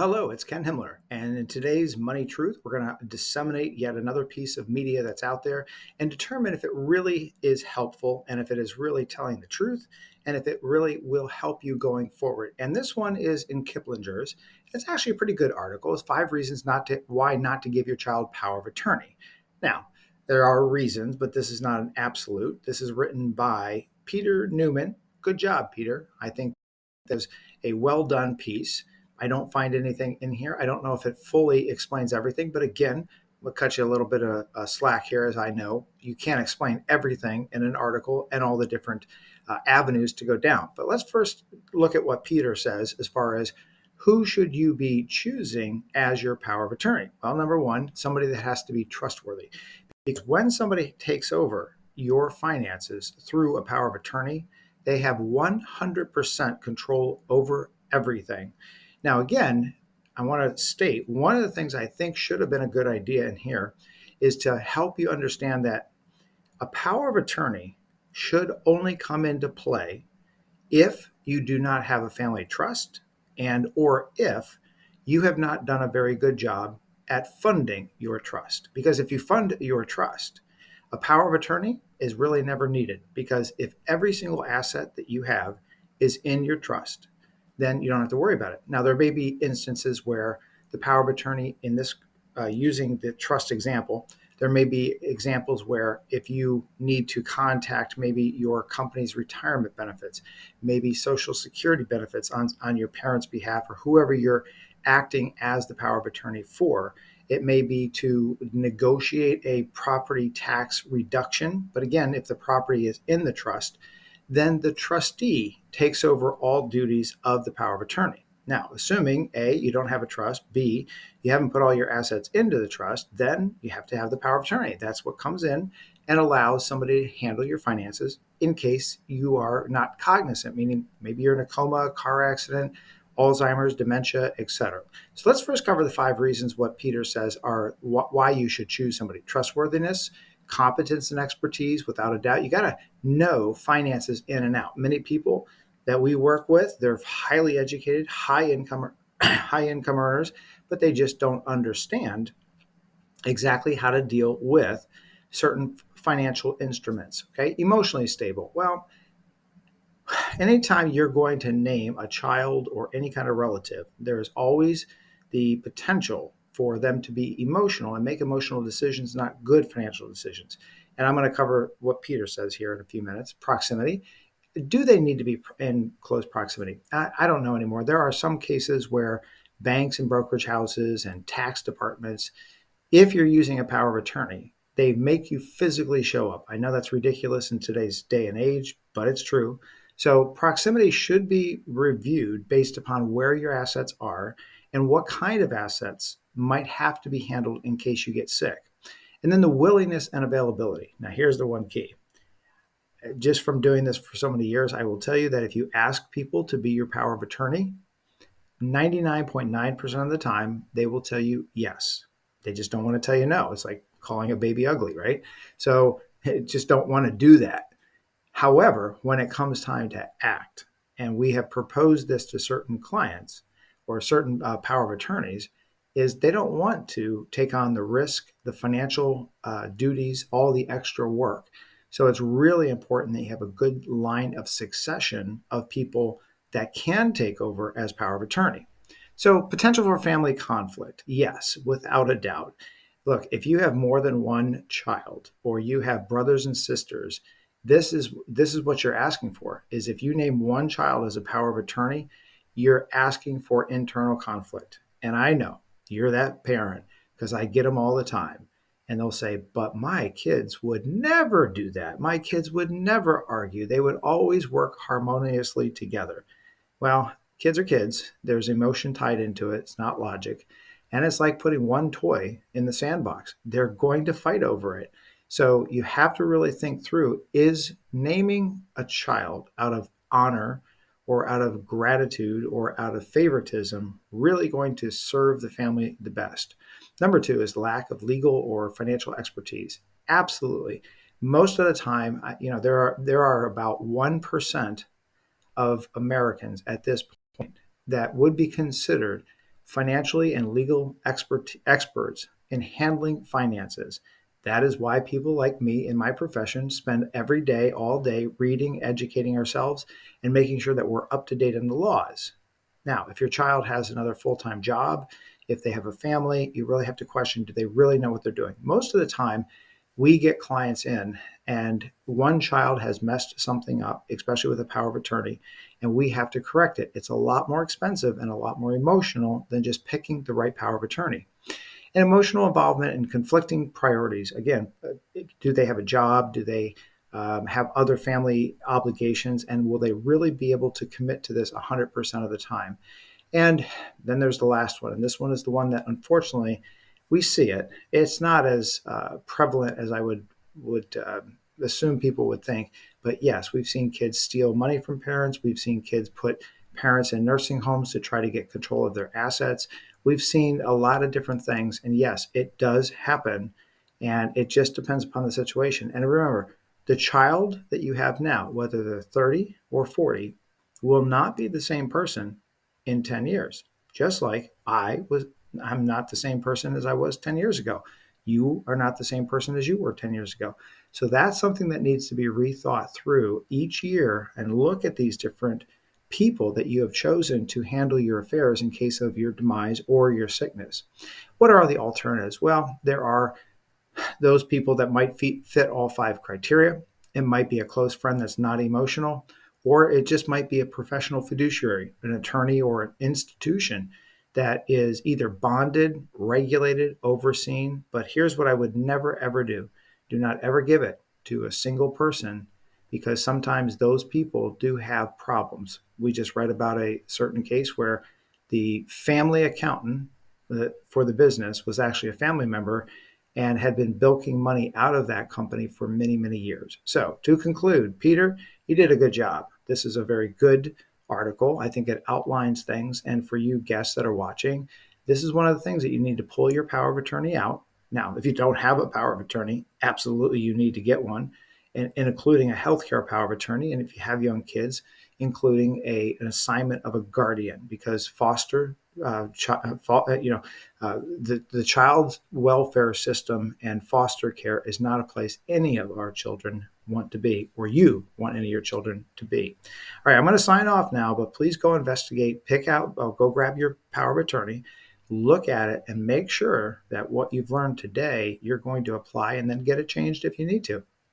Hello, it's Ken Himmler. And in today's Money Truth, we're going to disseminate yet another piece of media that's out there and determine if it really is helpful and if it is really telling the truth and if it really will help you going forward. And this one is in Kiplinger's. It's actually a pretty good article. It's 5 reasons why not to give your child power of attorney. Now, there are reasons, but this is not an absolute. This is written by Peter Newman. Good job, Peter. I think there's a well done piece. I don't find anything in here. I don't know if it fully explains everything, but again, we'll cut you a little bit of slack here, as I know you can't explain everything in an article and all the different avenues to go down. But let's first look at what Peter says as far as who should you be choosing as your power of attorney? Well, number one, somebody that has to be trustworthy. Because when somebody takes over your finances through a power of attorney, they have 100% control over everything. Now, again, I want to state one of the things I think should have been a good idea in here is to help you understand that a power of attorney should only come into play if you do not have a family trust and or if you have not done a very good job at funding your trust. Because if you fund your trust, a power of attorney is really never needed, because if every single asset that you have is in your trust, then you don't have to worry about it. Now, there may be instances where the power of attorney in this, using the trust example, there may be examples where if you need to contact maybe your company's retirement benefits, maybe Social Security benefits on your parents' behalf, or whoever you're acting as the power of attorney for. It may be to negotiate a property tax reduction. But again, if the property is in the trust, then the trustee takes over all duties of the power of attorney. Now, assuming A, you don't have a trust, B, you haven't put all your assets into the trust, then you have to have the power of attorney. That's what comes in and allows somebody to handle your finances in case you are not cognizant, meaning maybe you're in a coma, car accident, Alzheimer's, dementia, etc. So let's first cover the 5 reasons what Peter says are why you should choose somebody. Trustworthiness, competence and expertise, without a doubt. You got to know finances in and out. Many people that we work with, they're highly educated, high income earners, but they just don't understand exactly how to deal with certain financial instruments. Okay, emotionally stable. Well, anytime you're going to name a child or any kind of relative, there's always the potential for them to be emotional and make emotional decisions, not good financial decisions. And I'm going to cover what Peter says here in a few minutes. Proximity. Do they need to be in close proximity? I don't know anymore. There are some cases where banks and brokerage houses and tax departments, if you're using a power of attorney, they make you physically show up. I know that's ridiculous in today's day and age, but it's true. So proximity should be reviewed based upon where your assets are and what kind of assets might have to be handled in case you get sick. And then the willingness and availability. Now, here's the one key. Just from doing this for so many years, I will tell you that if you ask people to be your power of attorney, 99.9% of the time, they will tell you yes. They just don't want to tell you no. It's like calling a baby ugly, right? So just don't want to do that. However, when it comes time to act, and we have proposed this to certain clients or certain power of attorneys, is they don't want to take on the risk, the financial duties, all the extra work. So it's really important that you have a good line of succession of people that can take over as power of attorney. So potential for family conflict, yes, without a doubt. Look, if you have more than one child or you have brothers and sisters, this is what you're asking for. Is if you name one child as a power of attorney, you're asking for internal conflict. And I know you're that parent because I get them all the time. And they'll say, but my kids would never do that. My kids would never argue. They would always work harmoniously together. Well, kids are kids. There's emotion tied into it. It's not logic. And it's like putting one toy in the sandbox. They're going to fight over it. So you have to really think through, is naming a child out of honor or out of gratitude or out of favoritism really going to serve the family the best? Number two is lack of legal or financial expertise. Absolutely. Most of the time, there are about 1% of Americans at this point that would be considered financially and legal experts in handling finances. That is why people like me in my profession spend every day, all day, reading, educating ourselves, and making sure that we're up to date on the laws. Now, if your child has another full time job, if they have a family, you really have to question, do they really know what they're doing? Most of the time, we get clients in and one child has messed something up, especially with a power of attorney, and we have to correct it. It's a lot more expensive and a lot more emotional than just picking the right power of attorney. And emotional involvement and conflicting priorities. Again, do they have a job? Do they have other family obligations? And will they really be able to commit to this 100% of the time? And then there's the last one. And this one is the one that unfortunately we see it. It's not as prevalent as I would assume people would think. But yes, we've seen kids steal money from parents. We've seen kids put parents in nursing homes to try to get control of their assets. We've seen a lot of different things. And yes, it does happen. And it just depends upon the situation. And remember, the child that you have now, whether they're 30 or 40, will not be the same person in 10 years. Just like I'm not the same person as I was 10 years ago. You are not the same person as you were 10 years ago. So that's something that needs to be rethought through each year and look at these different people that you have chosen to handle your affairs in case of your demise or your sickness. What are the alternatives? Well, there are those people that might fit all five criteria. It might be a close friend that's not emotional, or it just might be a professional fiduciary, an attorney, or an institution that is either bonded, regulated, overseen. But here's what I would never, ever do: do not ever give it to a single person, because sometimes those people do have problems. We just read about a certain case where the family accountant for the business was actually a family member and had been bilking money out of that company for many, many years. So, to conclude, Peter, you did a good job. This is a very good article. I think it outlines things. And for you guests that are watching, this is one of the things that you need to pull your power of attorney out. Now, if you don't have a power of attorney, absolutely you need to get one, and including a healthcare power of attorney. And if you have young kids, including an assignment of a guardian, because foster, the child welfare system and foster care is not a place any of our children want to be, or you want any of your children to be. All right, I'm going to sign off now, but please go investigate, go grab your power of attorney, look at it, and make sure that what you've learned today, you're going to apply and then get it changed if you need to.